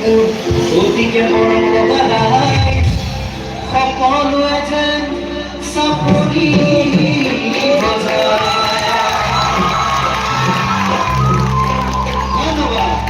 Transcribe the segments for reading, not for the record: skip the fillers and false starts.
ওদিকে বড় গলায় সকলোৱে যেন চাপৰি বজায়। ধন্যবাদ।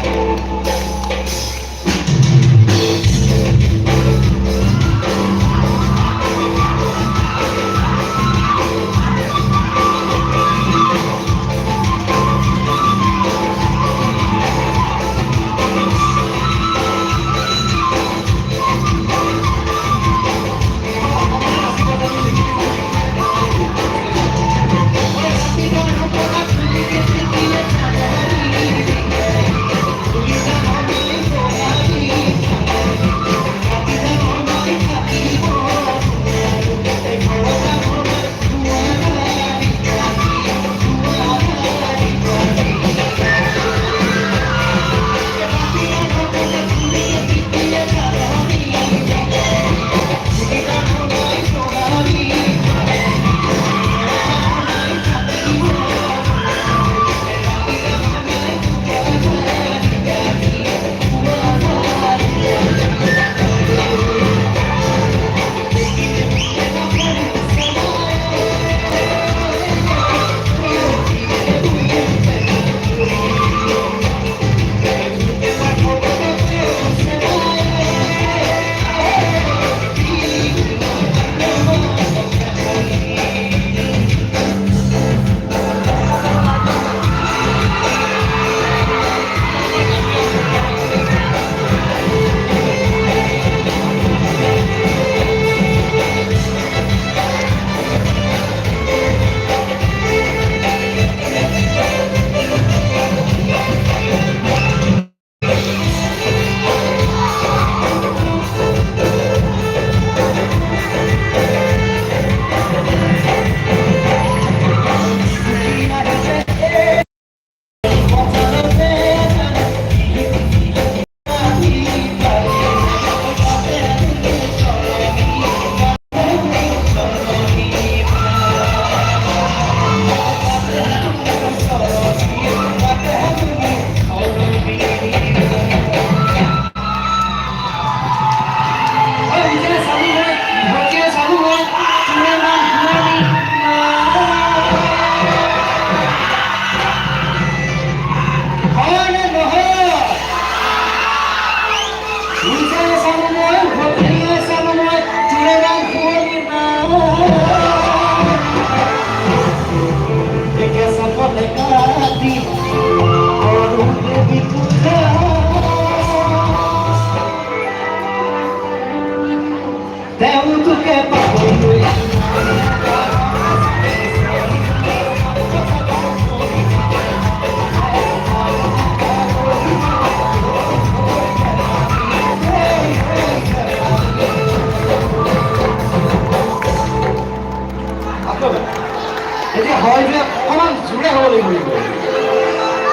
এতিয়া হয় যে অকণমান জোৰে হ'ব লাগিব।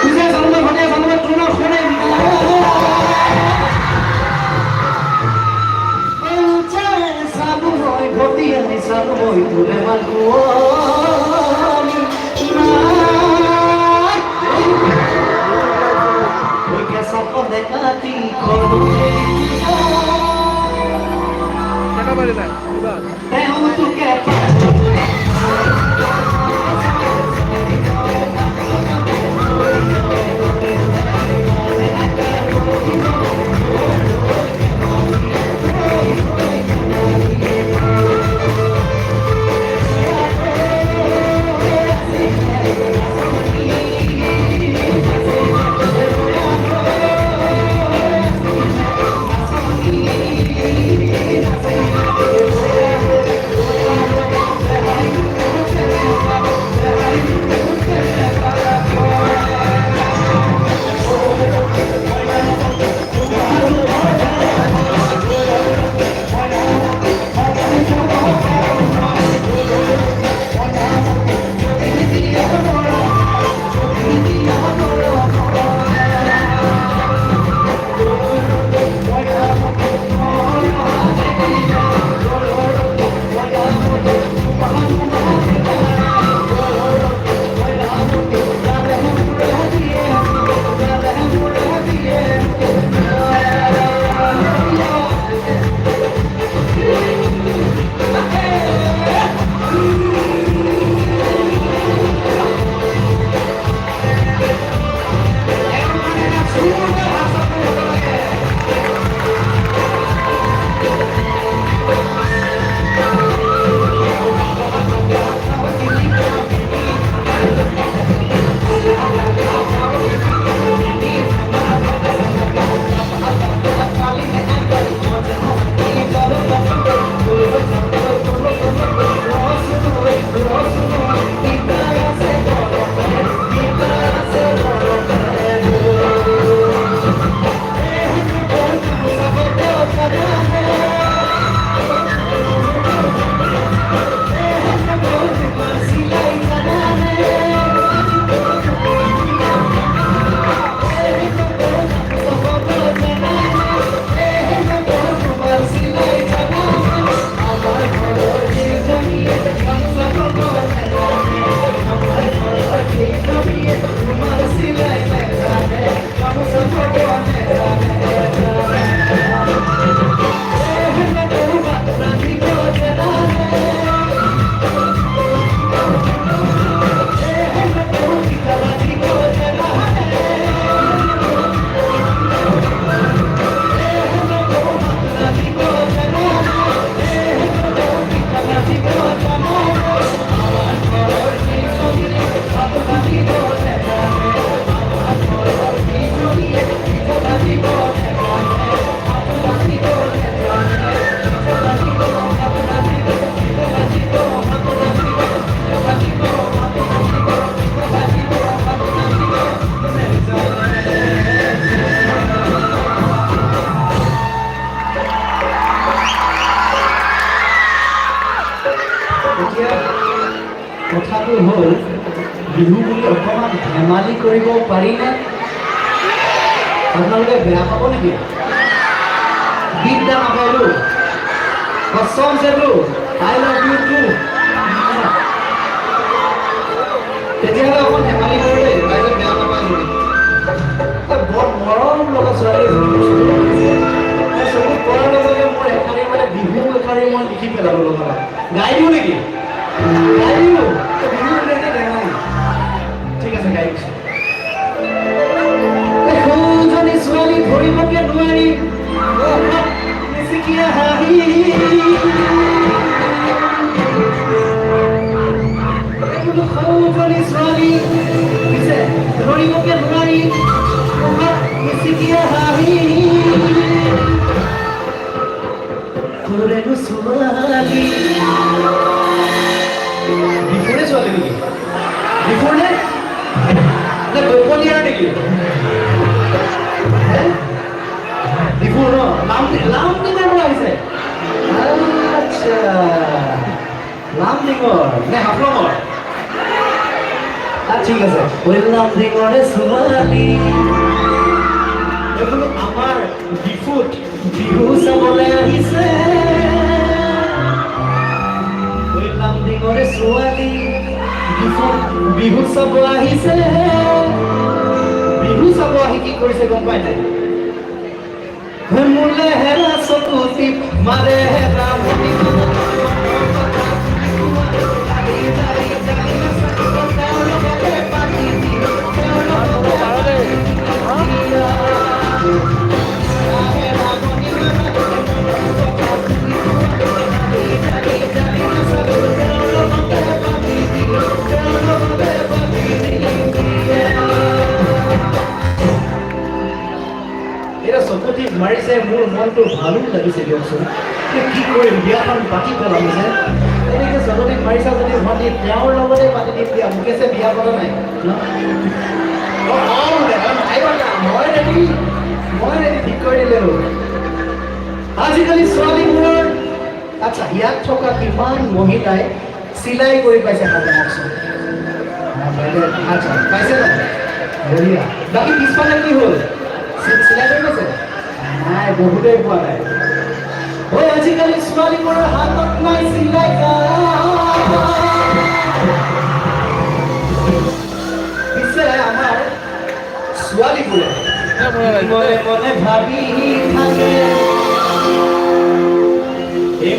পূজা চাবলৈ ভটিয়া চাবলৈ তোৰ শুনে চালো মই ঘটি আনি চালো মই তোৰে মানুহ চাপলে কাটি তেওঁ তোকে এতিয়া কথাটো হ'ল বিহু বুলি অকণমান ধেমালি কৰিব পাৰিনে? আপোনালোকে বেয়া পাব নেকি? গীত গান নাগাইলো, কচম চেলো, আই লাভ ইউ টু, তেতিয়াহ'লে অকণ ধেমালি কৰোঁ দেই, ৰাইজে বেয়া নাপায় নেকি? বৰ মৰম লগা ছোৱালী চকুত পৰাৰ লগে মোৰ এষাৰি মানে বিহু এষাৰি মই লিখি পেলালোঁ লগা গাই দিওঁ নেকি? গাই দিওঁ বিহু ঠিক আছে গাই দিছোঁ। সৰুজনী ছোৱালী ধৰিবকে নোৱাৰি মিচিকিয়া হাঁহি সৰুজনী ছোৱালী পিছে ধৰিবকে নোৱাৰি মিচিকিয়া হাঁহি সৰুৰেনো ছোৱালী বিফুৰে ছোৱালী নেকি? বিফুৰ নে দৈপলীয়াৰ নেকি? বিফুৰ ন লামডিঙৰ পৰা আহিছে। আচ্ছা লামডিঙৰ নে হাফলঙৰ? ঠিক আছে লামডিঙৰে ছোৱালী বোলো আমাৰ বিফুত বিহু চাবলৈ আহিছে। লামডিঙৰে ছোৱালী বিহু চাব আহিছে। বিহু চাব আহি কি কৰিছে গম পাই নাই? মোলে হেৰা চকুতি মাৰে ৰামণি চকুটি মাৰিছে, মোৰ মনটো ভালো লাগিছে দিয়কচোন। কি কৰিম বিয়াখন পাতি পেলাম যে এনেকে চকুটি মাৰিছা যদি ভণ্টি তেওঁৰ লগতে পাতি দিম দিয়া। মুকেশে বিয়া পতা নাই মই ঠিক কৰি দিলো। আজিকালি ছোৱালীবোৰৰ আচ্ছা ইয়াত থকা কিমান মহিলাই চিলাই কৰি পাইছে জনাওকচোন। আচ্ছা পাইছে ন? বঢ়িয়া। বাকী পিছফালে কি হ'ল? চিলাই কৰি পাইছে? নাই বহুতেই পোৱা নাই। আজিকালি ছোৱালীবোৰৰ হাতত নাই চিলাই। পিছে আমাৰ ছোৱালীবোৰে মনে মনে ভাবি থাকে,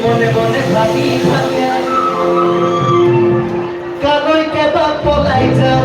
মনে মনে ভাবি থাকে কালৈ কেবা পলাই যাওঁ।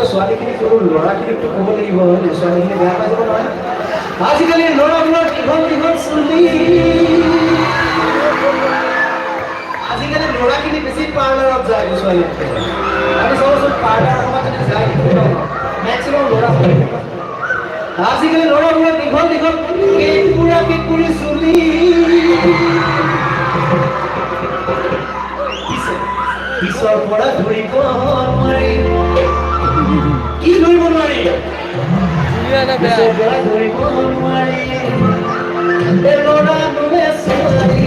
ছোৱালীখিনি কৰো, ল'ৰাখিনিকতো ক'ব লাগিব হয় নে? ছোৱালীখিনি বেয়া পাই যাব নহয়। আজিকালি ল'ৰাবোৰৰ দীঘল দীঘল চুলি। আজিকালি ল'ৰাখিনি বেছি পাৰ্লাৰত যায় ছোৱালীতকৈ। আমি চাবচোন পাৰ্লাৰ সময়ত যদি যায় মেক্সিমাম ল'ৰা ছোৱালী। আজিকালি ল'ৰাবোৰৰ দীঘল দীঘল কেঁকুৰা কেঁকুৰি চুলি। পিছৰ পৰা ধৰিব নোৱাৰি। কি ধৰিব নোৱাৰি? ধৰিব নোৱাৰি। ল'ৰা নুলে ছোৱালী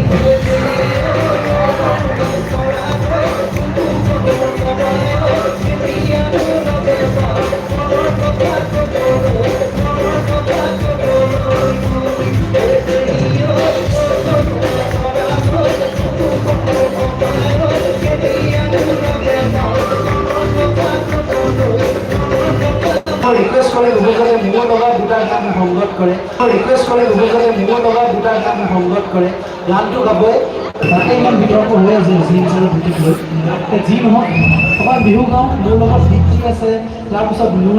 ৰিকুৱেষ্ট কৰে যুৱকলে মোৰ লগত দুটা গান সংগত কৰে। ৰিকুৱেষ্ট কৰে যুৱকলে মোৰ লগত দুটা গান সংগত কৰে। গানটো গাবই তাতে ইমান বিতৰ্ক হৈ আছে জিন্সৰ ভিতৰত লৈ। যি নহওক অকণমান বিহু গাওঁ, মোৰ লগত গীত আছে, তাৰপিছত